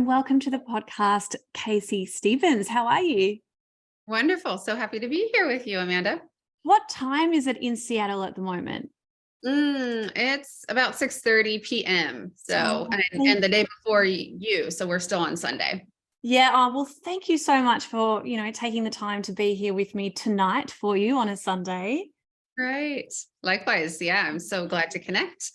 and welcome to the podcast, Casey Stevens. How are you? Wonderful. So happy to be here with you, Amanda. What time is it in Seattle at the moment? It's about 6:30 p.m. So, and the day before you, so we're still on Sunday. Yeah. Well, thank you so much for, taking the time to be here with me tonight for you on a Sunday. Right. Likewise. Yeah. I'm so glad to connect.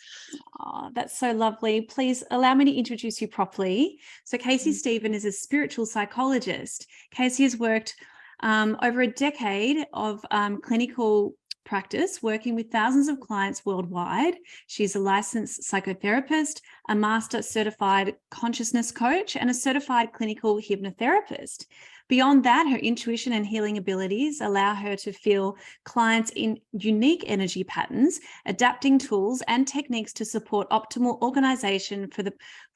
Oh, that's so lovely. Please allow me to introduce you properly. So Casey Stevens is a spiritual psychologist. Casey has worked over a decade of clinical practice, working with thousands of clients worldwide. She's a licensed psychotherapist, a master certified consciousness coach, and a certified clinical hypnotherapist. Beyond that, her intuition and healing abilities allow her to feel clients in unique energy patterns, adapting tools and techniques to support optimal organization for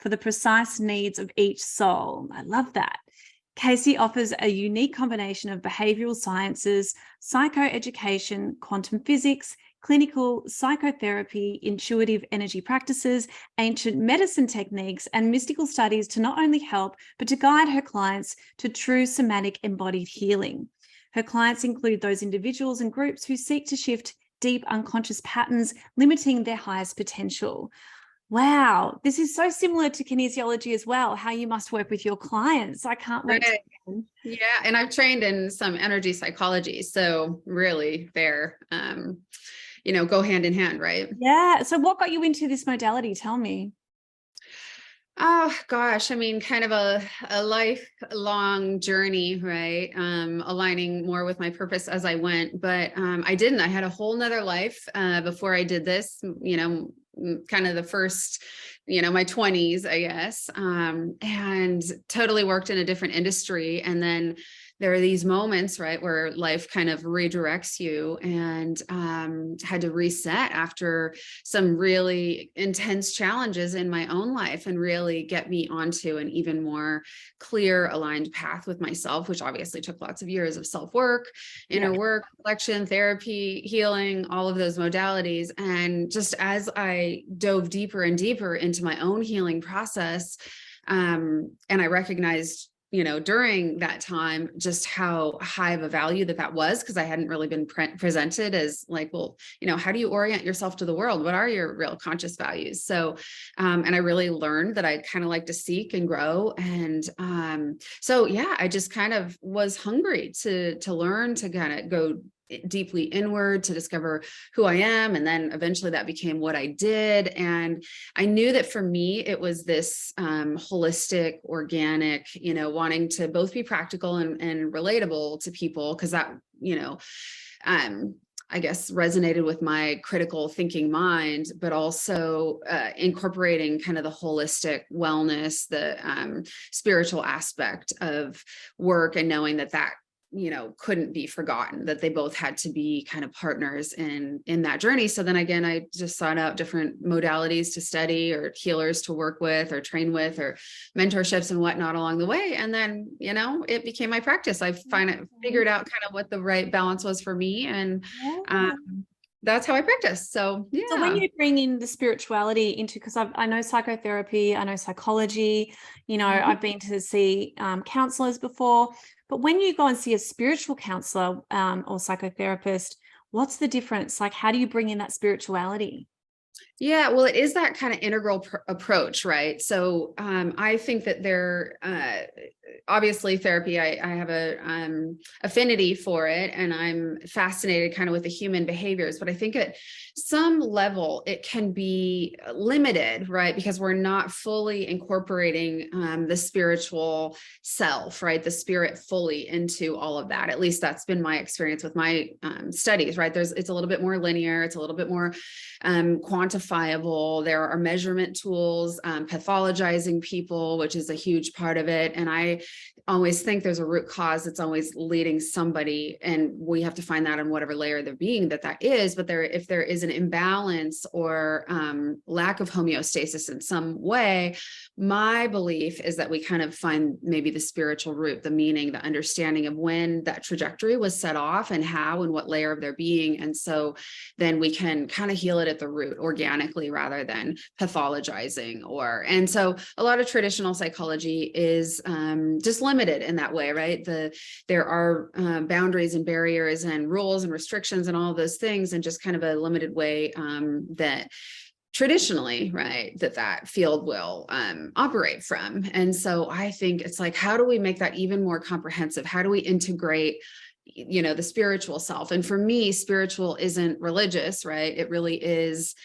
the precise needs of each soul. I love that. Casey offers a unique combination of behavioral sciences, psychoeducation, quantum physics, clinical psychotherapy, intuitive energy practices, ancient medicine techniques, and mystical studies to not only help, but to guide her clients to true somatic embodied healing. Her clients include those individuals and groups who seek to shift deep unconscious patterns, limiting their highest potential. Wow, this is so similar to kinesiology as well, how you must work with your clients. I can't wait. Right. Yeah, and I've trained in some energy psychology, so really they're, go hand in hand, right? Yeah. So what got you into this modality? Tell me. Oh gosh, I mean, kind of a lifelong journey, right? Aligning more with my purpose as I went, but I didn't. I had a whole nother life before I did this, kind of the first, my 20s, I guess, and totally worked in a different industry. And then there are these moments, right, where life kind of redirects you, and had to reset after some really intense challenges in my own life and really get me onto an even more clear, aligned path with myself, which obviously took lots of years of self-work, inner work, reflection, therapy, healing, all of those modalities. And just as I dove deeper and deeper into my own healing process, and I recognized during that time, just how high of a value that was, because I hadn't really been presented as like, well, how do you orient yourself to the world? What are your real conscious values? So, and I really learned that I kind of like to seek and grow. And so, yeah, I just kind of was hungry to learn, to kind of go deeply inward, to discover who I am. And then eventually that became what I did. And I knew that for me, it was this holistic, organic, wanting to both be practical and relatable to people, because that, I guess resonated with my critical thinking mind, but also incorporating kind of the holistic wellness, the spiritual aspect of work, and knowing that couldn't be forgotten, that they both had to be kind of partners in that journey. So then again, I just sought out different modalities to study, or healers to work with or train with, or mentorships and whatnot along the way. And then, it became my practice. I figured out kind of what the right balance was for me. And that's how I practice. So, yeah. So when you bring in the spirituality into, because I know psychotherapy, I know psychology, I've been to see counselors before, but when you go and see a spiritual counselor or psychotherapist, what's the difference? Like, how do you bring in that spirituality? Yeah, well, it is that kind of integral approach, right? So I think that there, obviously therapy, I have a affinity for it, and I'm fascinated kind of with the human behaviors, but I think at some level it can be limited, right? Because we're not fully incorporating the spiritual self, right? The spirit fully into all of that. At least that's been my experience with my studies, right? It's a little bit more linear. It's a little bit more quantifiable. There are measurement tools, pathologizing people, which is a huge part of it. And I always think there's a root cause that's always leading somebody, and we have to find that on whatever layer of their being that is. But if there is an imbalance or lack of homeostasis in some way, my belief is that we kind of find maybe the spiritual root, the meaning, the understanding of when that trajectory was set off and how and what layer of their being. And so then we can kind of heal it at the root organically. organically rather than pathologizing. And so a lot of traditional psychology is just limited in that way, right? There are boundaries and barriers and rules and restrictions and all of those things, and just kind of a limited way that traditionally, right, that field will operate from. And so I think it's like, how do we make that even more comprehensive? How do we integrate, the spiritual self? And for me, spiritual isn't religious, right? It really is,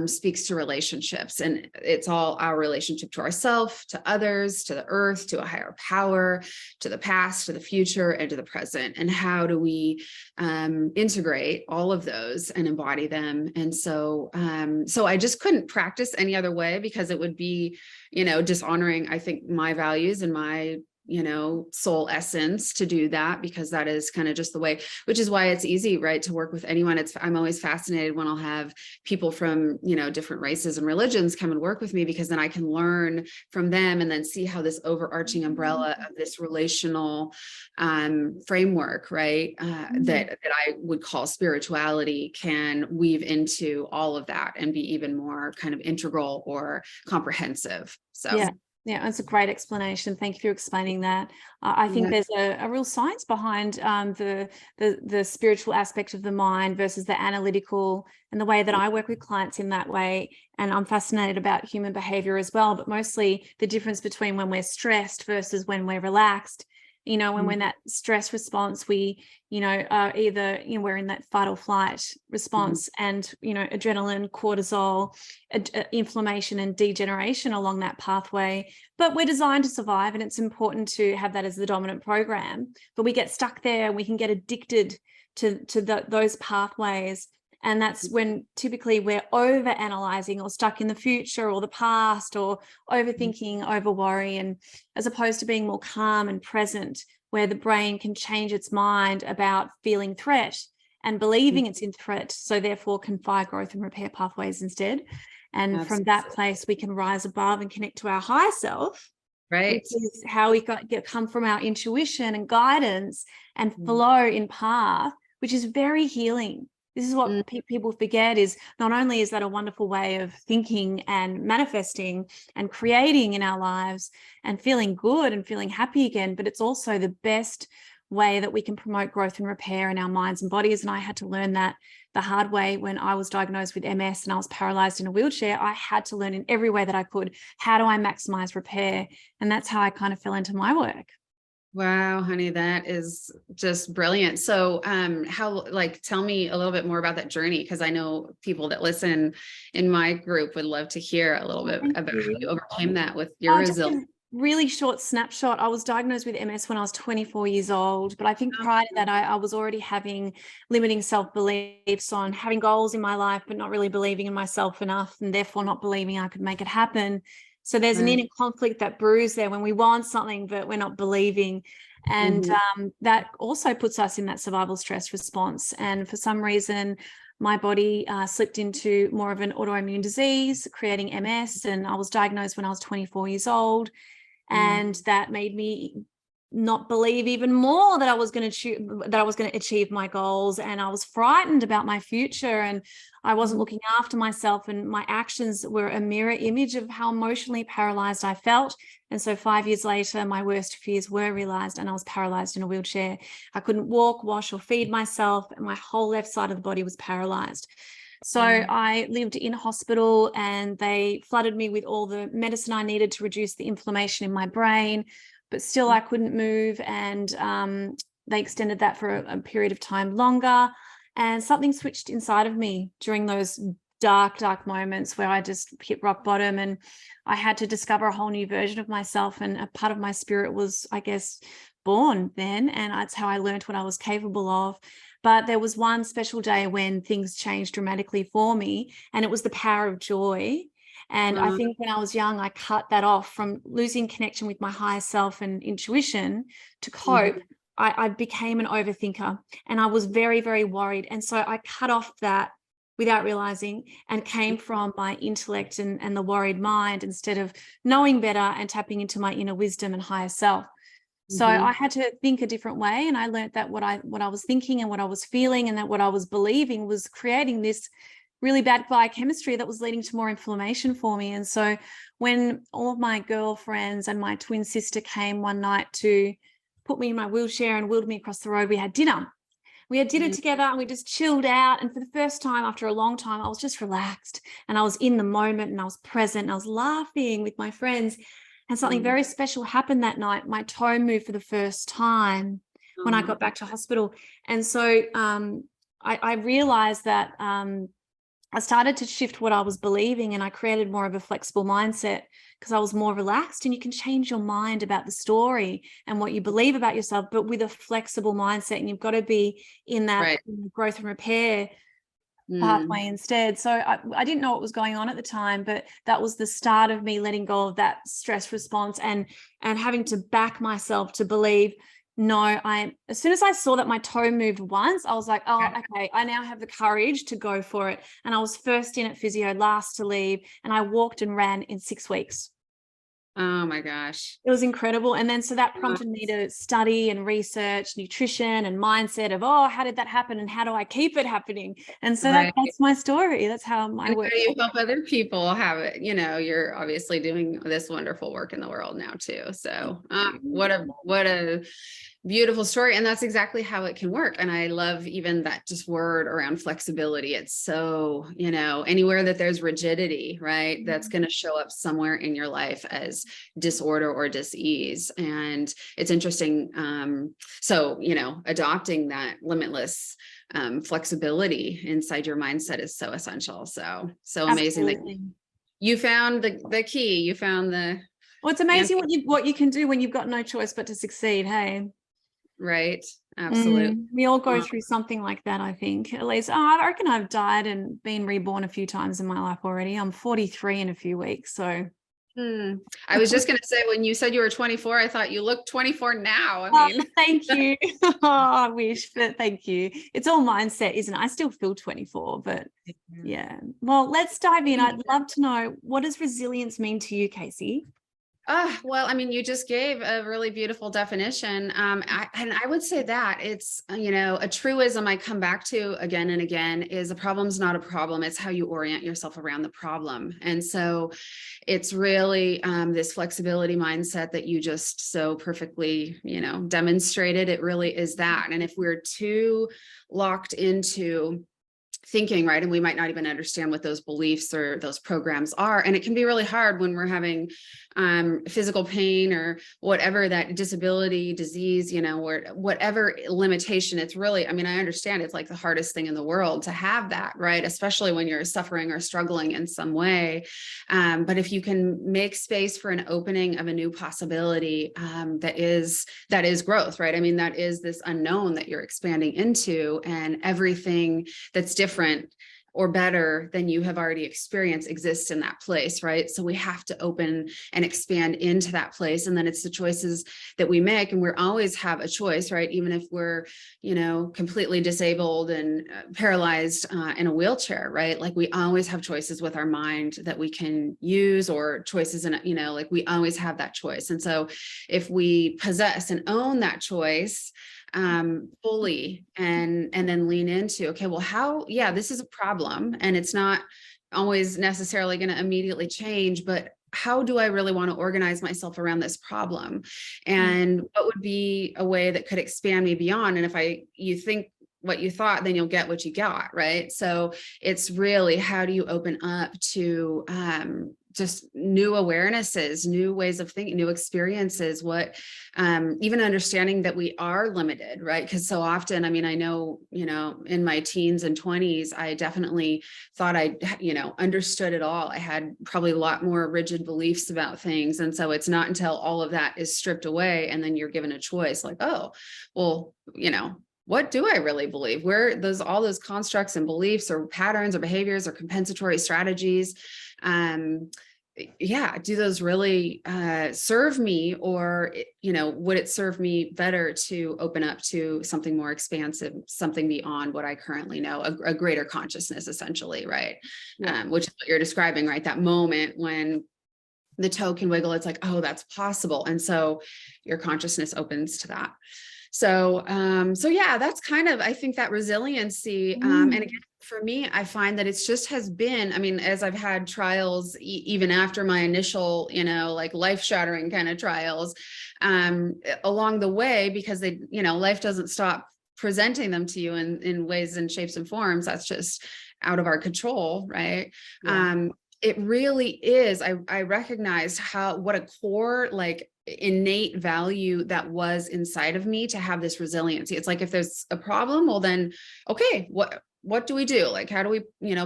speaks to relationships, and it's all our relationship to ourselves, to others, to the earth, to a higher power, to the past, to the future, and to the present. And how do we integrate all of those and embody them? And so I just couldn't practice any other way, because it would be, dishonoring, I think, my values and my soul essence to do that, because that is kind of just the way, which is why it's easy, right, to work with anyone. I'm always fascinated when I'll have people from, different races and religions come and work with me, because then I can learn from them and then see how this overarching umbrella of this relational framework, right, that I would call spirituality, can weave into all of that and be even more kind of integral or comprehensive. So yeah, that's a great explanation. Thank you for explaining that. I think there's a real science behind the spiritual aspect of the mind versus the analytical, and the way that I work with clients in that way. And I'm fascinated about human behavior as well, but mostly the difference between when we're stressed versus when we're relaxed. When we're in that stress response, we, are either, we're in that fight or flight response, and, adrenaline, cortisol, inflammation and degeneration along that pathway. But we're designed to survive, and it's important to have that as the dominant program. But we get stuck there, and we can get addicted to those pathways. And that's when typically we're over analyzing or stuck in the future or the past, or overthinking, over worry, and as opposed to being more calm and present, where the brain can change its mind about feeling threat and believing it's in threat. So therefore can fire growth and repair pathways instead. And Absolutely. From that place, we can rise above and connect to our higher self, right, which is how we come from our intuition and guidance and flow in path, which is very healing. This is what people forget, is not only is that a wonderful way of thinking and manifesting and creating in our lives and feeling good and feeling happy again, but it's also the best way that we can promote growth and repair in our minds and bodies. And I had to learn that the hard way when I was diagnosed with MS and I was paralyzed in a wheelchair. I had to learn in every way that I could, how do I maximize repair? And that's how I kind of fell into my work. Wow, honey, that is just brilliant. So, tell me a little bit more about that journey, because I know people that listen in my group would love to hear a little bit about how you overcame that with your resilience. Really short snapshot. I was diagnosed with MS when I was 24 years old, but I think prior to that, I was already having limiting self-beliefs on having goals in my life, but not really believing in myself enough, and therefore not believing I could make it happen. So there's an inner conflict that brews there when we want something, but we're not believing. And that also puts us in that survival stress response. And for some reason, my body slipped into more of an autoimmune disease, creating MS. And I was diagnosed when I was 24 years old. And that made me not believe even more that I was going to achieve my goals. And I was frightened about my future, and I wasn't looking after myself, and my actions were a mirror image of how emotionally paralyzed I felt. And so 5 years later, my worst fears were realized, and I was paralyzed in a wheelchair. I couldn't walk, wash, or feed myself, and my whole left side of the body was paralyzed. So I lived in hospital, and they flooded me with all the medicine I needed to reduce the inflammation in my brain, but still I couldn't move. And they extended that for a period of time longer. And something switched inside of me during those dark moments where I just hit rock bottom, and I had to discover a whole new version of myself. And a part of my spirit was, I guess, born then. And that's how I learned what I was capable of. But there was one special day when things changed dramatically for me, and it was the power of joy. And I think when I was young, I cut that off from losing connection with my higher self and intuition to cope. I became an overthinker, and I was very, very worried. And so I cut off that without realizing, and came from my intellect and the worried mind, instead of knowing better and tapping into my inner wisdom and higher self. So I had to think a different way, and I learned that what I was thinking and what I was feeling and that what I was believing was creating this really bad biochemistry that was leading to more inflammation for me. And so when all of my girlfriends and my twin sister came one night to put me in my wheelchair and wheeled me across the road, we had dinner. We had dinner together and we just chilled out. And for the first time after a long time, I was just relaxed and I was in the moment and I was present and I was laughing with my friends. And something very special happened that night. My toe moved for the first time when I got back to hospital. And so I realized that I started to shift what I was believing, and I created more of a flexible mindset because I was more relaxed. And you can change your mind about the story and what you believe about yourself, but with a flexible mindset. And you've got to be in that growth and repair pathway instead. So I didn't know what was going on at the time, but that was the start of me letting go of that stress response and having to back myself to believe, no, as soon as I saw that my toe moved once, I was like, oh, okay, I now have the courage to go for it. And I was first in at physio, last to leave, and I walked and ran in 6 weeks. Oh my gosh. It was incredible. And then so that prompted me to study and research nutrition and mindset of, oh, how did that happen and how do I keep it happening? And so that's my story. That's how my work. How do you help other people have it? You know, you're obviously doing this wonderful work in the world now too. So what a beautiful story. And that's exactly how it can work. And I love even that just word around flexibility. It's so, you know, anywhere that there's rigidity, right, that's going to show up somewhere in your life as disorder or dis-ease. And it's interesting. So, you know, adopting that limitless flexibility inside your mindset is so essential. So amazing that you found the key. You found well, it's amazing what you can do when you've got no choice but to succeed. Hey. Right. Absolutely. We all go through something like that, I think. At least I reckon I've died and been reborn a few times in my life already. I'm 43 in a few weeks. So I was just going to say, when you said you were 24, I thought you look 24 now. I mean, thank you. I wish, but thank you. It's all mindset, isn't it? I still feel 24, but yeah. Well, let's dive in. I'd love to know, what does resilience mean to you, Casey? Well, I mean, you just gave a really beautiful definition. And I would say that it's, you know, a truism I come back to again and again is a problem's not a problem. It's how you orient yourself around the problem. And so it's really this flexibility mindset that you just so perfectly, you know, demonstrated. It really is that. And if we're too locked into thinking, right, and we might not even understand what those beliefs or those programs are. And it can be really hard when we're having physical pain or whatever, that disability, disease, you know, or whatever limitation. It's really, I mean, I understand it's like the hardest thing in the world to have that, right? Especially when you're suffering or struggling in some way. But if you can make space for an opening of a new possibility, that is growth, right? I mean, that is this unknown that you're expanding into, and everything that's different or better than you have already experienced exists in that place, right? So we have to open and expand into that place. And then it's the choices that we make. And we always have a choice, right? Even if we're, you know, completely disabled and paralyzed in a wheelchair, right? Like we always have choices with our mind that we can use, or choices in, you know, like we always have that choice. And so if we possess and own that choice fully, and then lean into, okay, well, this is a problem and it's not always necessarily going to immediately change, but how do I really want to organize myself around this problem? And what would be a way that could expand me beyond? And if you think what you thought, then you'll get what you got, right? So it's really, how do you open up to just new awarenesses, new ways of thinking, new experiences, what, even understanding that we are limited, right? Because so often, I mean, I know, you know, in my teens and 20s, I definitely thought I, you know, understood it all. I had probably a lot more rigid beliefs about things. And so it's not until all of that is stripped away and then you're given a choice, like, oh, well, you know, what do I really believe? Where all those constructs and beliefs or patterns or behaviors or compensatory strategies, do those really serve me? Or, you know, would it serve me better to open up to something more expansive, something beyond what I currently know, a greater consciousness, essentially, right? Yeah. Which is what you're describing, right? That moment when the toe can wiggle, it's like, oh, that's possible. And so your consciousness opens to that. So yeah, that's kind of, I think, that resiliency. And again, for me, I find that it's just has been, I mean, as I've had trials, even after my initial, like life shattering kind of trials, along the way, because they, life doesn't stop presenting them to you in ways and shapes and forms. That's just out of our control. Right. Yeah. It really is. I recognized what a core, like, innate value that was inside of me to have this resiliency. It's like, if there's a problem, well then, okay, what do we do? Like, how do we,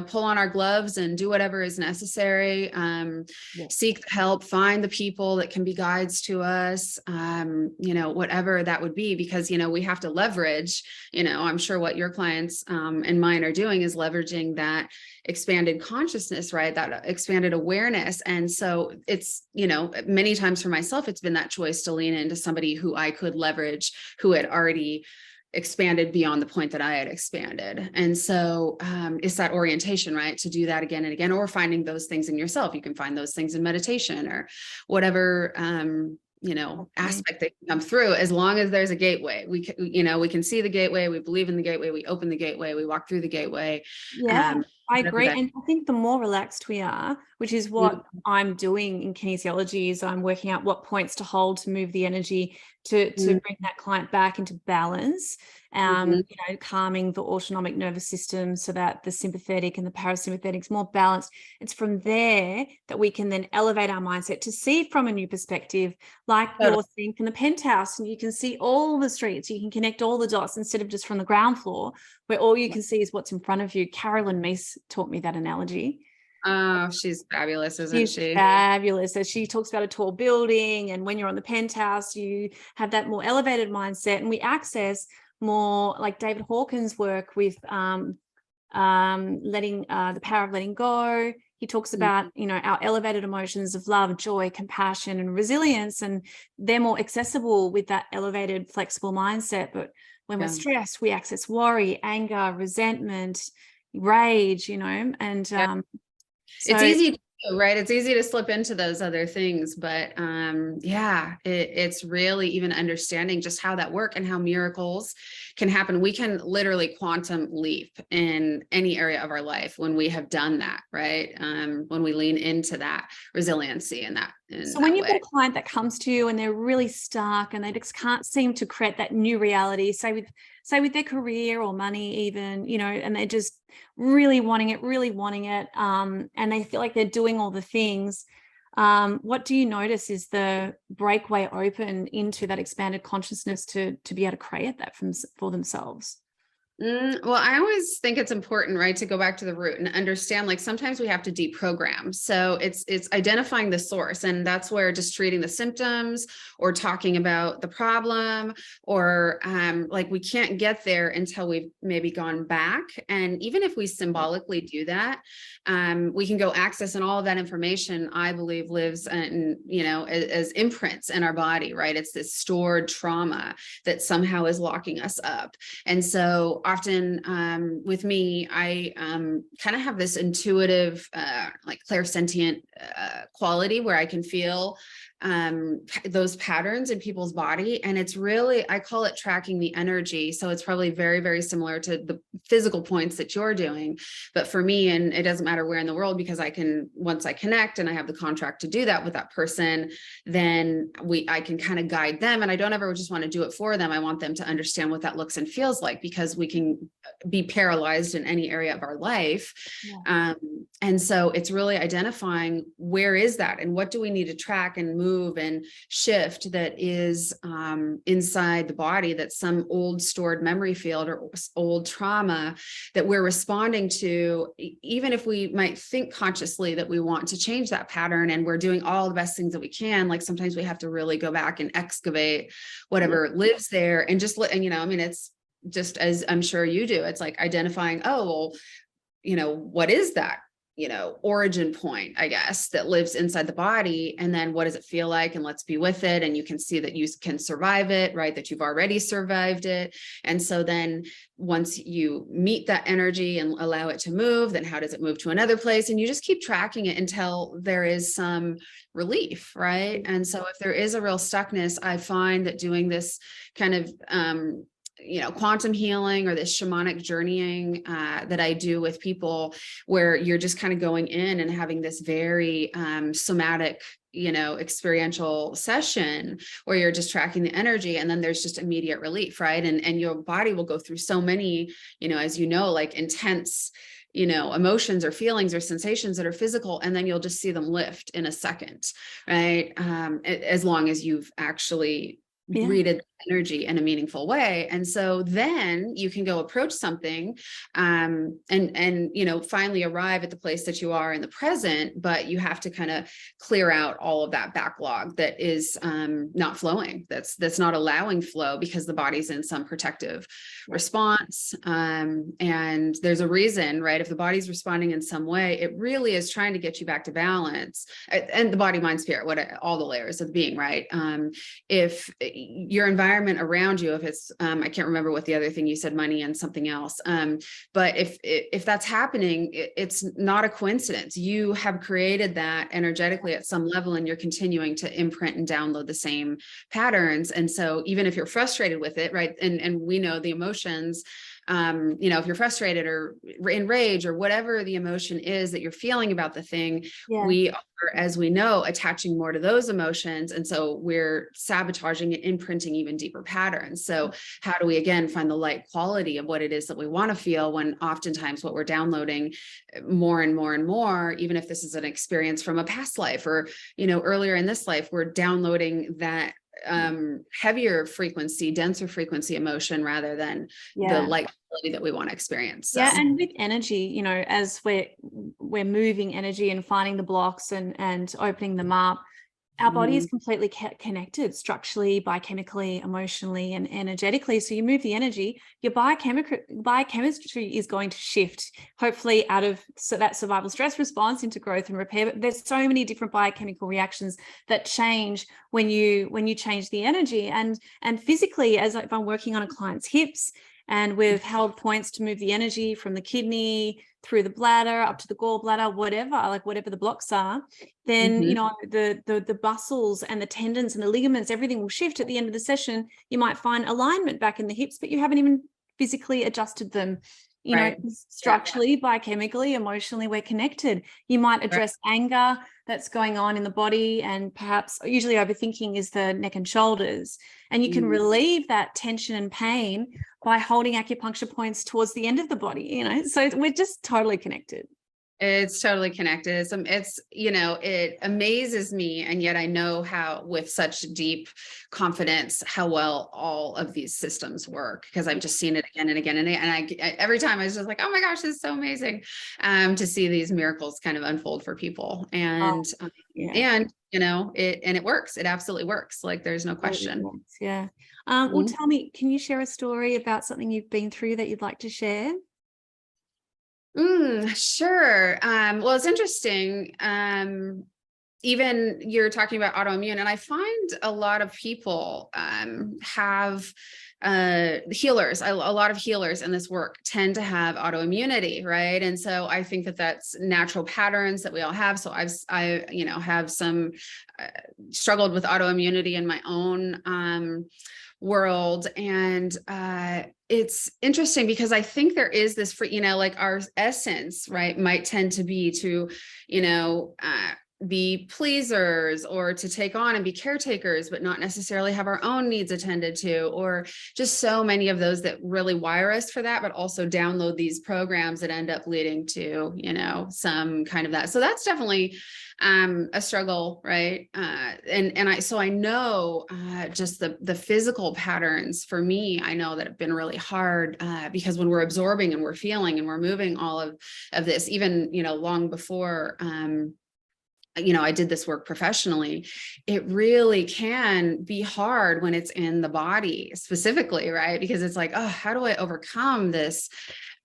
pull on our gloves and do whatever is necessary, seek the help, find the people that can be guides to us, whatever that would be, because, we have to leverage, I'm sure what your clients and mine are doing is leveraging that expanded consciousness, right? That expanded awareness. And so it's, many times for myself, it's been that choice to lean into somebody who I could leverage, who had already expanded beyond the point that I had expanded. And so it's that orientation, right? To do that again and again, or finding those things in yourself. You can find those things in meditation or whatever, aspect that can come through, as long as there's a gateway. We can see the gateway, we believe in the gateway, we open the gateway, we walk through the gateway. Yeah, I agree. And I think the more relaxed we are, which is what I'm doing in kinesiology, is I'm working out what points to hold to move the energy to bring that client back into balance, calming the autonomic nervous system so that the sympathetic and the parasympathetic is more balanced. It's from there that we can then elevate our mindset to see from a new perspective, like you're seeing from the penthouse, and you can see all the streets, you can connect all the dots instead of just from the ground floor, where all you can see is what's in front of you. Carolyn Meese taught me that analogy. Oh, she's fabulous, isn't she? Fabulous. So she talks about a tall building, and when you're on the penthouse, you have that more elevated mindset, and we access more, like David Hawkins' work with the power of letting go. He talks about, our elevated emotions of love, joy, compassion, and resilience, and they're more accessible with that elevated, flexible mindset. But when we're stressed, we access worry, anger, resentment, rage, and it's easy to do, right? It's easy to slip into those other things, but it's really even understanding just how that work and how miracles can happen. We can literally quantum leap in any area of our life when we have done that, right? When we lean into that resiliency and that. So when you've got a client that comes to you and they're really stuck and they just can't seem to create that new reality, say with their career or money even, and they're just really wanting it, and they feel like they're doing all the things, what do you notice is the breakaway open into that expanded consciousness to be able to create that for themselves? Well, I always think it's important, right, to go back to the root and understand, like, sometimes we have to deprogram. So it's identifying the source, and that's where just treating the symptoms or talking about the problem, or like, we can't get there until we've maybe gone back. And even if we symbolically do that, we can go access, and all of that information, I believe, lives in, as imprints in our body, right? It's this stored trauma that somehow is locking us up. And so often with me, I kind of have this intuitive, like clairsentient quality where I can feel those patterns in people's body. And it's really, I call it tracking the energy. So it's probably very, very similar to the physical points that you're doing. But for me, and it doesn't matter where in the world, because once I connect and I have the contract to do that with that person, then I can kind of guide them. And I don't ever just want to do it for them. I want them to understand what that looks and feels like, because we can be paralyzed in any area of our life. Yeah. And so it's really identifying, where is that and what do we need to track and move and shift that is inside the body, that's some old stored memory field or old trauma that we're responding to, even if we might think consciously that we want to change that pattern and we're doing all the best things that we can. Like, sometimes we have to really go back and excavate whatever lives there, and just it's just, as I'm sure you do, it's like identifying, what is that? origin point, I guess, that lives inside the body. And then what does it feel like? And let's be with it. And you can see that you can survive it, right? That you've already survived it. And so then once you meet that energy and allow it to move, then how does it move to another place? And you just keep tracking it until there is some relief, right? And so if there is a real stuckness, I find that doing this kind of, quantum healing or this shamanic journeying that I do with people, where you're just kind of going in and having this very somatic, experiential session where you're just tracking the energy, and then there's just immediate relief, right? And your body will go through so many, as like intense, emotions or feelings or sensations that are physical, and then you'll just see them lift in a second, right? As long as you've actually greeted energy in a meaningful way. And so then you can go approach something and finally arrive at the place that you are in the present, but you have to kind of clear out all of that backlog that is not flowing, that's not allowing flow, because the body's in some protective response. And there's a reason, right? If the body's responding in some way, it really is trying to get you back to balance, and the body, mind, spirit, all the layers of the being, right? If your environment around you, if it's, I can't remember what the other thing you said, money and something else. But if that's happening, it's not a coincidence. You have created that energetically at some level, and you're continuing to imprint and download the same patterns. And so even if you're frustrated with it, right? And we know the emotions, if you're frustrated or in rage or whatever the emotion is that you're feeling about the thing, we are, as we know, attaching more to those emotions. And so we're sabotaging and imprinting even deeper patterns. So how do we, again, find the light quality of what it is that we want to feel, when oftentimes what we're downloading more and more and more, even if this is an experience from a past life or, earlier in this life, we're downloading that heavier frequency, denser frequency emotion rather than the light quality that we want to experience. So. Yeah, and with energy, as we're moving energy and finding the blocks and opening them up, our body is completely connected structurally, biochemically, emotionally, and energetically. So you move the energy, your biochemistry is going to shift, hopefully out of that survival stress response into growth and repair. But there's so many different biochemical reactions that change when you change the energy. And physically, as if I'm working on a client's hips, and we've held points to move the energy from the kidney through the bladder up to the gallbladder, whatever the blocks are, then the muscles and the tendons and the ligaments, everything will shift at the end of the session. You might find alignment back in the hips, but you haven't even physically adjusted them. Structurally, biochemically, emotionally, we're connected. You might address anger that's going on in the body, and perhaps usually overthinking is the neck and shoulders. And you can relieve that tension and pain by holding acupuncture points towards the end of the body, so we're just totally connected. It's totally connected. It amazes me. And yet I know how, with such deep confidence, how well all of these systems work, because I've just seen it again and again. And every time I was just like, oh my gosh, this is so amazing to see these miracles kind of unfold for people. And, it works. It absolutely works. Like, there's no question. Yeah. Well, tell me, can you share a story about something you've been through that you'd like to share? Sure. Well, it's interesting. Even you're talking about autoimmune, and I find a lot of people have healers. A lot of healers in this work tend to have autoimmunity, right? And so I think that that's natural patterns that we all have. So I have some struggled with autoimmunity in my own world. And it's interesting because I think there is this, like our essence, right, might tend to be to, be pleasers, or to take on and be caretakers, but not necessarily have our own needs attended to, or just so many of those that really wire us for that, but also download these programs that end up leading to, some kind of that. So that's definitely a struggle, right? So I know just the physical patterns for me, I know that have been really hard because when we're absorbing and we're feeling and we're moving all of this, even, long before, I did this work professionally, it really can be hard when it's in the body specifically, right? Because it's like, oh, how do I overcome this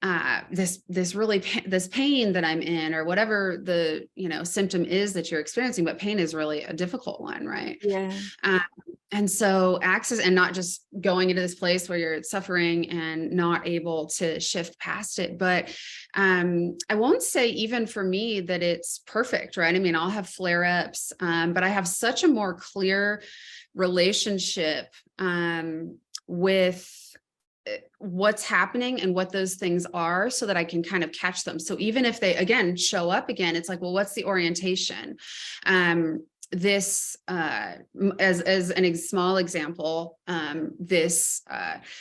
this pain that I'm in, or whatever the, symptom is that you're experiencing, but pain is really a difficult one. Right. Yeah. And so access, and not just going into this place where you're suffering and not able to shift past it. But I won't say even for me that it's perfect, right? I mean, I'll have flare-ups, but I have such a more clear relationship with what's happening and what those things are, so that I can kind of catch them. So even if they again show up again, it's like, well, what's the orientation? This as a small example, this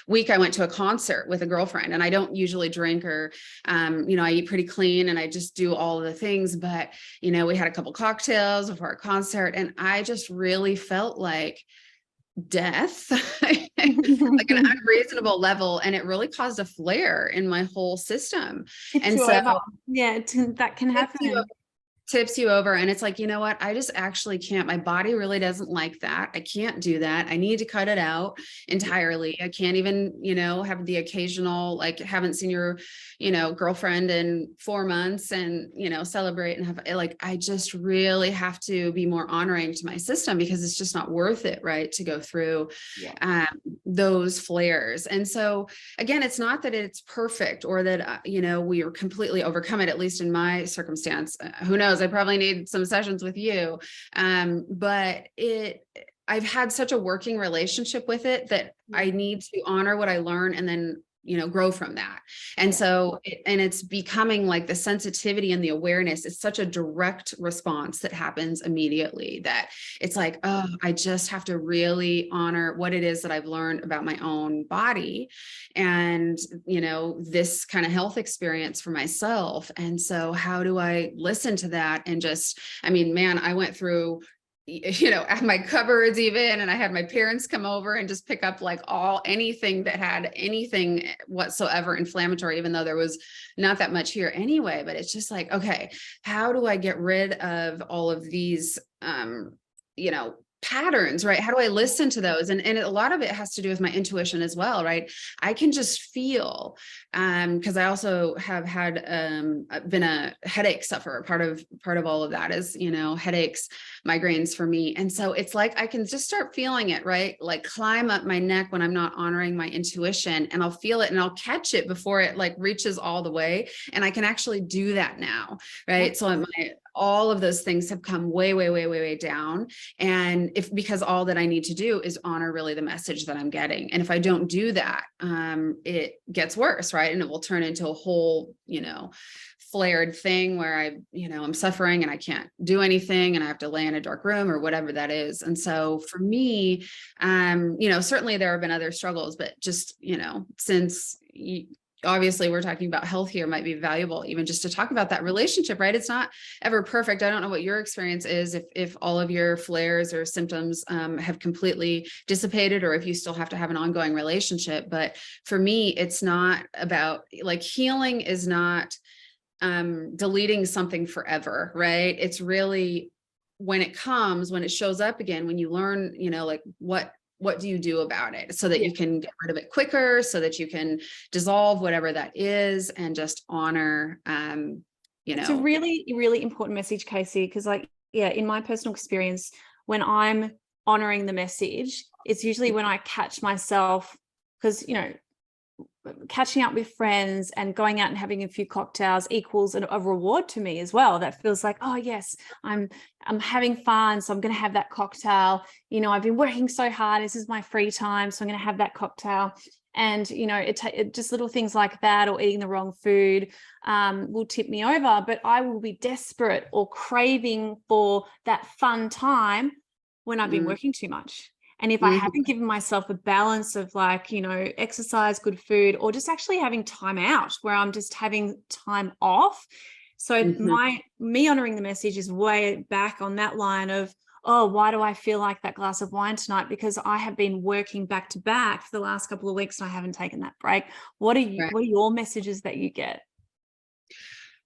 week I went to a concert with a girlfriend, and I don't usually drink, or I eat pretty clean and I just do all of the things, but we had a couple cocktails before a concert, and I just really felt like death, like an unreasonable level, and it really caused a flare in my whole system. And so that can happen. Tips you over. And it's like, you know what? I just actually can't. My body really doesn't like that. I can't do that. I need to cut it out entirely. I can't even, have the occasional, like, haven't seen your, girlfriend in 4 months and, celebrate and have, like, I just really have to be more honoring to my system, because it's just not worth it, right, to go through those flares. And so again, it's not that it's perfect, or that, we are completely overcome it, at least in my circumstance. Who knows? I probably need some sessions with you. But I've had such a working relationship with it that I need to honor what I learn, and then, grow from that. And so, it's becoming like the sensitivity and the awareness. It's such a direct response that happens immediately, that it's like, oh, I just have to really honor what it is that I've learned about my own body, and, this kind of health experience for myself. And so how do I listen to that? And just, I mean, man, I went through, at my cupboards even, and I had my parents come over and just pick up like anything that had anything whatsoever inflammatory, even though there was not that much here anyway. But it's just like, okay, how do I get rid of all of these, patterns, right? How do I listen to those? And a lot of it has to do with my intuition as well, right? I can just feel, because I also have had been a headache sufferer. Part of all of that is, headaches, migraines for me. And so it's like I can just start feeling it, right? Like climb up my neck when I'm not honoring my intuition, and I'll feel it and I'll catch it before it like reaches all the way. And I can actually do that now, right? So all of those things have come way, way, way, way, way down. And because all that I need to do is honor really the message that I'm getting. And if I don't do that, it gets worse, right? And it will turn into a whole, flared thing where I'm suffering and I can't do anything, and I have to lay in a dark room or whatever that is. And so for me, certainly there have been other struggles, but just, since obviously we're talking about health here, might be valuable even just to talk about that relationship, right? It's not ever perfect. I don't know what your experience is, if all of your flares or symptoms have completely dissipated, or if you still have to have an ongoing relationship. But for me, it's not about, like, healing is not deleting something forever, right? It's really when it shows up again, when you learn, like what do you do about it, so that you can get rid of it quicker, so that you can dissolve whatever that is, and just honor, It's a really, really important message, Casey, because in my personal experience, when I'm honoring the message, it's usually when I catch myself, because, catching up with friends and going out and having a few cocktails equals a reward to me as well. That feels like, oh yes, I'm having fun, so I'm going to have that cocktail. I've been working so hard. This is my free time, so I'm going to have that cocktail. And it just little things like that, or eating the wrong food, will tip me over. But I will be desperate or craving for that fun time when I've been working too much. And if I haven't given myself a balance of exercise, good food, or just actually having time out where I'm just having time off. So me honoring the message is way back on that line of, oh, why do I feel like that glass of wine tonight? Because I have been working back to back for the last couple of weeks and I haven't taken that break. What are your messages that you get?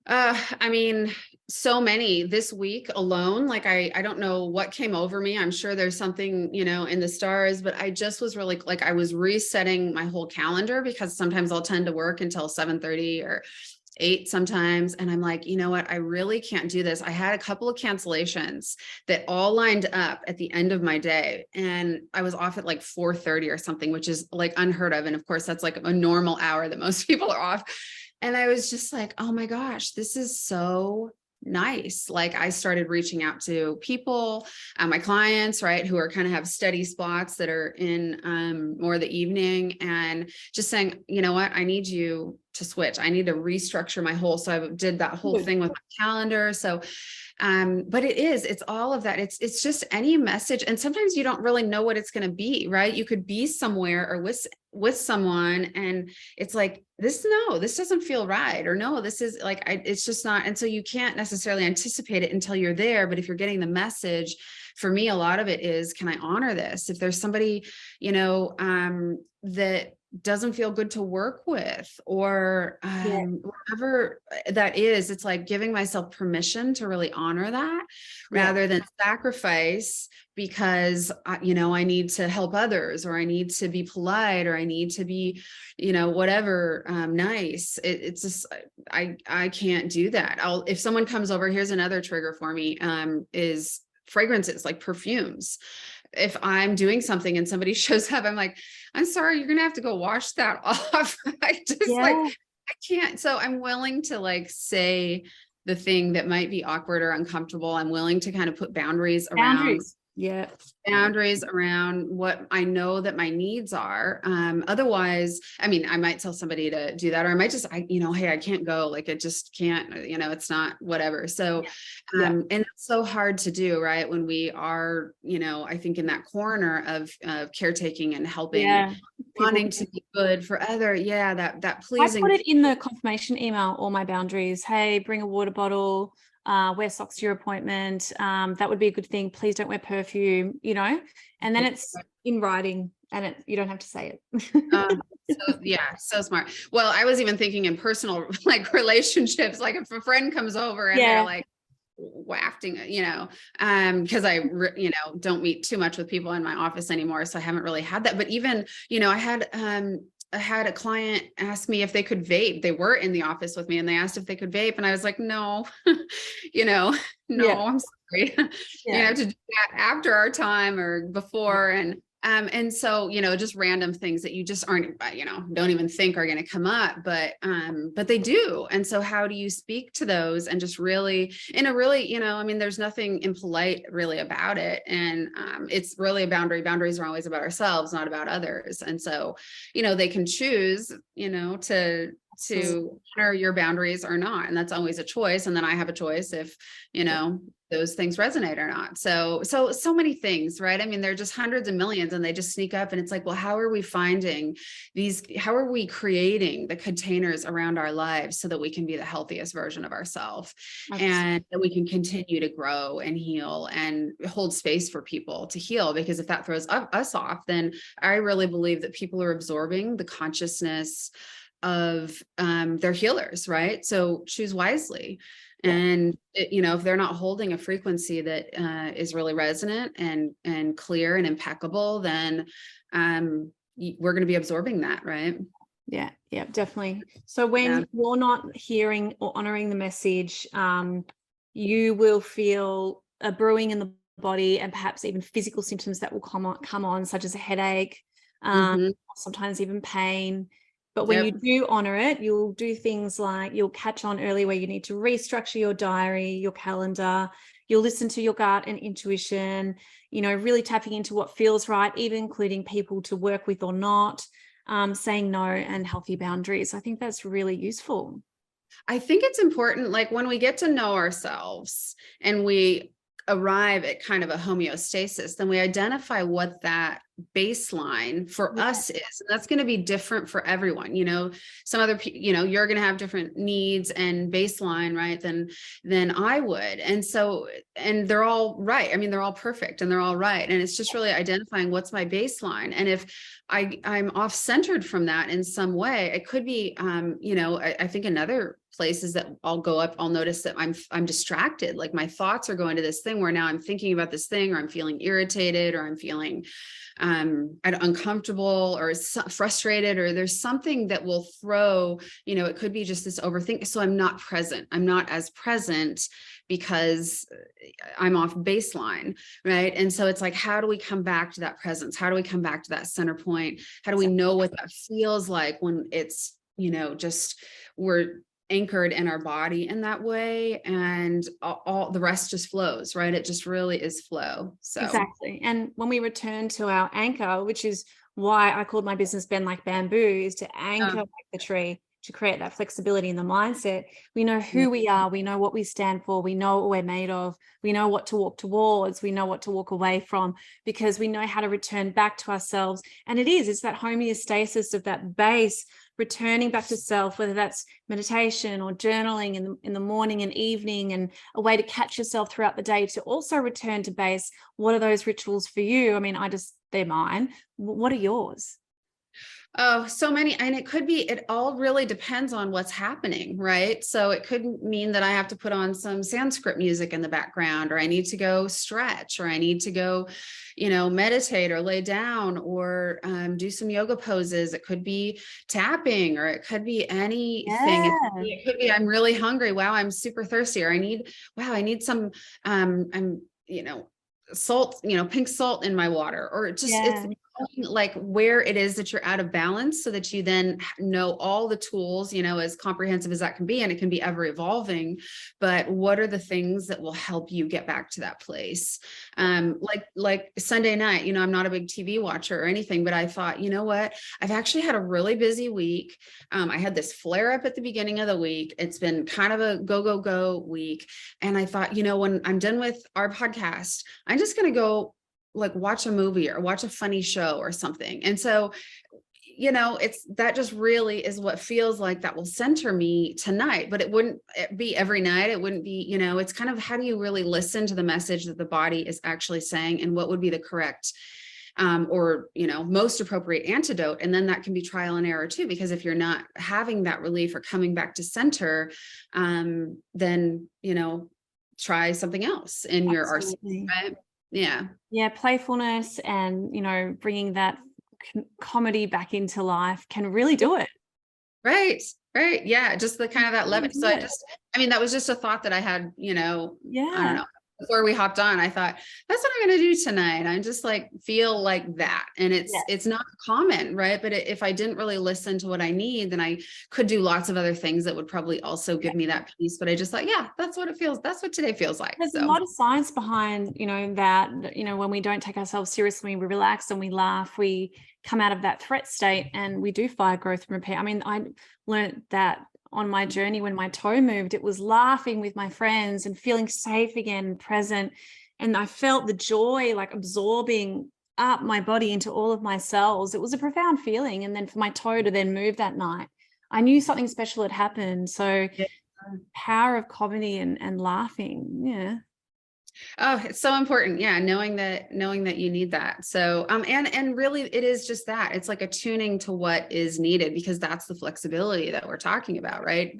I mean, so many this week alone. Like, I don't know what came over me. I'm sure there's something, in the stars, but I just was really like, I was resetting my whole calendar, because sometimes I'll tend to work until 7:30 or 8 sometimes. And I'm like, you know what? I really can't do this. I had a couple of cancellations that all lined up at the end of my day. And I was off at like 4:30 or something, which is like unheard of. And of course, that's like a normal hour that most people are off. And I was just like, oh my gosh, this is so nice. Like, I started reaching out to people, my clients, right, who are kind of have steady spots that are in more the evening, and just saying, you know what, I need you to switch. I need to restructure my whole. So I did that whole thing with my calendar. So but it's all of that. It's just any message. And sometimes you don't really know what it's going to be, right? You could be somewhere or with someone, and it's like, this doesn't feel right. Or no, this is like, it's just not. And so you can't necessarily anticipate it until you're there. But if you're getting the message, for me, a lot of it is, can I honor this? If there's somebody, that doesn't feel good to work with, or whatever that is, it's like giving myself permission to really honor that rather than sacrifice because, I need to help others, or I need to be polite, or I need to be, whatever, nice. It's just, I can't do that. If someone comes over, here's another trigger for me, is fragrances, like perfumes. If I'm doing something and somebody shows up, I'm like, I'm sorry, you're going to have to go wash that off. I can't. So I'm willing to like say the thing that might be awkward or uncomfortable. I'm willing to kind of put boundaries around what I know that my needs are. Otherwise, I mean, I might tell somebody to do that, or I might just, hey, I can't go. Like, it just can't, it's not whatever. So, and it's so hard to do, right? When we are, I think in that corner of caretaking and helping, wanting to be good for other. Yeah. That pleasing. I put it in the confirmation email, all my boundaries. Hey, bring a water bottle. Wear socks to your appointment. That would be a good thing. Please don't wear perfume, and then it's in writing, and you don't have to say it. So smart. Well, I was even thinking in personal like relationships, like if a friend comes over and they're like wafting, because I, don't meet too much with people in my office anymore. So I haven't really had that, but even, I had a client ask me if they could vape. They were in the office with me and they asked if they could vape. And I was like, no, no, I'm sorry. You have to do that after our time or before. And so, just random things that you just aren't, don't even think are going to come up, but they do. And so how do you speak to those and just really, in a really, there's nothing impolite really about it. And it's really a boundary. Boundaries are always about ourselves, not about others. And so, they can choose, to honor your boundaries or not. And that's always a choice. And then I have a choice if, those things resonate or not. So many things, right? I mean, they're just hundreds of millions and they just sneak up, and it's like, well, how are we finding these? How are we creating the containers around our lives so that we can be the healthiest version of ourselves and that we can continue to grow and heal and hold space for people to heal? Because if that throws us off, then I really believe that people are absorbing the consciousness of their healers, right? So choose wisely. And, if they're not holding a frequency that is really resonant and clear and impeccable, then we're going to be absorbing that, right? Yeah, definitely. So when you're not hearing or honoring the message, you will feel a brewing in the body and perhaps even physical symptoms that will come on, such as a headache, sometimes even pain. But when you do honor it, you'll do things like you'll catch on early where you need to restructure your diary, your calendar. You'll listen to your gut and intuition, really tapping into what feels right, even including people to work with or not, saying no, and healthy boundaries. I think that's really useful. I think it's important, like when we get to know ourselves and we arrive at kind of a homeostasis, then we identify what that baseline for us is. And that's going to be different for everyone. Some other people, you're going to have different needs and baseline, right, than I would. And so, and they're all right. I mean, they're all perfect and they're all right. And it's just really identifying what's my baseline. And if I'm off centered from that in some way, it could be, I think another places that I'll go up, I'll notice that I'm distracted. Like my thoughts are going to this thing where now I'm thinking about this thing, or I'm feeling irritated, or I'm feeling uncomfortable or frustrated, or there's something that will throw, it could be just this overthink. So I'm not present. I'm not as present because I'm off baseline, right? And so it's like, how do we come back to that presence? How do we come back to that center point? How do we know what that feels like when it's, just we're anchored in our body in that way, and all the rest just flows, right? It just really is flow. So exactly. And when we return to our anchor, which is why I called my business Bend Like Bamboo, is to anchor like the tree, to create that flexibility in the mindset. We know who we are, we know what we stand for, we know what we're made of, we know what to walk towards, we know what to walk away from, because we know how to return back to ourselves. And it's that homeostasis of that base, returning back to self, whether that's meditation or journaling in the morning and evening, and a way to catch yourself throughout the day to also return to base. What are those rituals for you? I mean, they're mine. What are yours? Oh, so many. And it all really depends on what's happening, right? So it could mean that I have to put on some Sanskrit music in the background, or I need to go stretch, or I need to go, meditate or lay down, or do some yoga poses. It could be tapping, or it could be anything. Yeah. It could be, I'm really hungry. Wow, I'm super thirsty. Or I need some, salt, pink salt in my water, or it's like where it is that you're out of balance, so that you then know all the tools, as comprehensive as that can be, and it can be ever evolving, but what are the things that will help you get back to that place? Like Sunday night, I'm not a big TV watcher or anything, but I thought, you know what, I've actually had a really busy week. I had this flare up at the beginning of the week. It's been kind of a go week. And I thought, when I'm done with our podcast, I'm just going to go like watch a movie or watch a funny show or something. And so, that just really is what feels like that will center me tonight, but it wouldn't be every night. It wouldn't be, it's kind of, how do you really listen to the message that the body is actually saying, and what would be the correct or, most appropriate antidote. And then that can be trial and error too, because if you're not having that relief or coming back to center, then, try something else in your arsenal, right? Yeah. Playfulness and, bringing that comedy back into life can really do it. Right. Yeah. Just the kind of that levity. So that was just a thought that I had, I don't know, before we hopped on. I thought, that's what I'm going to do tonight. I'm just like, feel like that. And it's not common, right? But if I didn't really listen to what I need, then I could do lots of other things that would probably also give me that peace. But I just thought, that's what it feels. That's what today feels like. There's a lot of science behind, that, when we don't take ourselves seriously, we relax and we laugh, we come out of that threat state, and we do fire growth and repair. I mean, I learned that on my journey when my toe moved. It was laughing with my friends and feeling safe again, present. And I felt the joy like absorbing up my body into all of my cells. It was a profound feeling. And then for my toe to then move that night, I knew something special had happened. So power of comedy and laughing. Yeah. Oh, it's so important. Yeah. Knowing that you need that. So, and really it is just that. It's like attuning to what is needed, because that's the flexibility that we're talking about, right?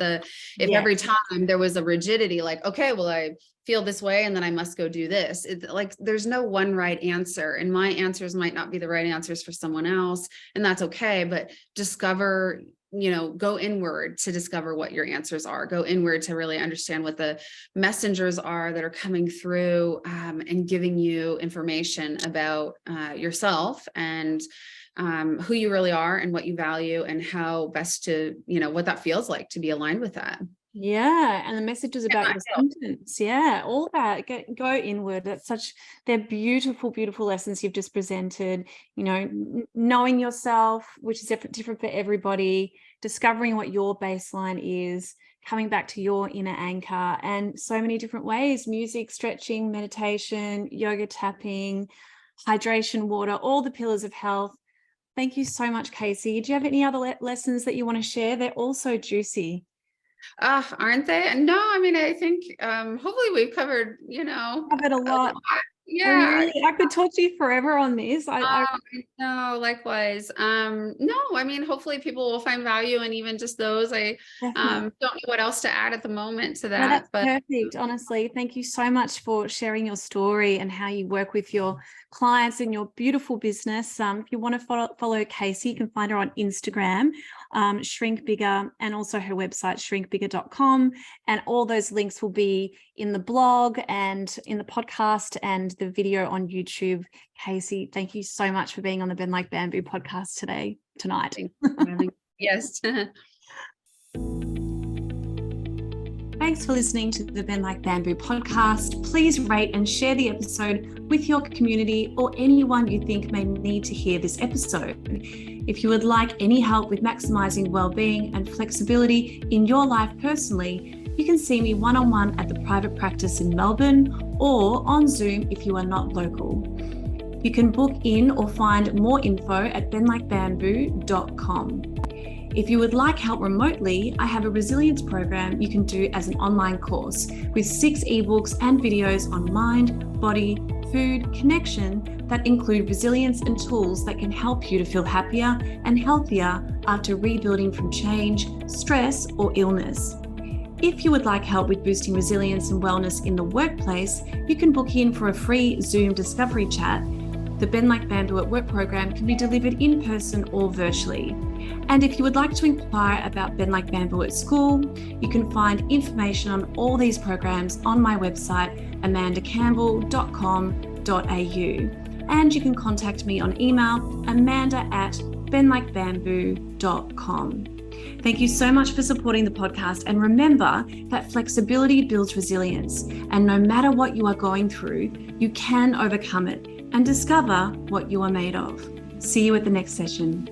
If every time there was a rigidity, like, okay, well, I feel this way and then I must go do this. It's like, there's no one right answer, and my answers might not be the right answers for someone else. And that's okay. But discover, go inward to discover what your answers are. Go inward to really understand what the messengers are that are coming through, and giving you information about yourself and who you really are and what you value, and how best to, what that feels like to be aligned with that. Yeah. And the messages about your sentence. Yeah. All that. Go inward. They're beautiful, beautiful lessons you've just presented, knowing yourself, which is different for everybody, discovering what your baseline is, coming back to your inner anchor, and so many different ways: music, stretching, meditation, yoga, tapping, hydration, water, all the pillars of health. Thank you so much, Casey. Do you have any other lessons that you want to share? They're all so juicy. Aren't they? No, I mean, I think hopefully we've covered, covered a lot. Yeah. I could talk to you forever on this. I No, likewise. No, I mean, hopefully people will find value in even just those. I definitely. don't know what else to add at the moment to No, that, that's but perfect. Honestly, thank you so much for sharing your story and how you work with your clients in your beautiful business. If you want to follow Casey, you can find her on Instagram, Shrink Bigger, and also her website, shrinkbigger.com. And all those links will be in the blog and in the podcast and the video on YouTube. Casey, thank you so much for being on the Bend Like Bamboo podcast tonight. thanks for having- yes. Thanks for listening to the Bend Like Bamboo podcast. Please rate and share the episode with your community or anyone you think may need to hear this episode. If you would like any help with maximizing well-being and flexibility in your life personally, you can see me one-on-one at the private practice in Melbourne or on Zoom if you are not local. You can book in or find more info at bendlikebamboo.com. If you would like help remotely, I have a resilience program you can do as an online course with 6 ebooks and videos on mind, body, food, connection that include resilience and tools that can help you to feel happier and healthier after rebuilding from change, stress, or illness. If you would like help with boosting resilience and wellness in the workplace, you can book in for a free Zoom discovery chat. The Bend Like Bamboo at Work program can be delivered in person or virtually. And if you would like to inquire about Bend Like Bamboo at school, you can find information on all these programs on my website, amandacampbell.com.au. And you can contact me on email, amanda@bendlikebamboo.com. Thank you so much for supporting the podcast. And remember that flexibility builds resilience. And no matter what you are going through, you can overcome it and discover what you are made of. See you at the next session.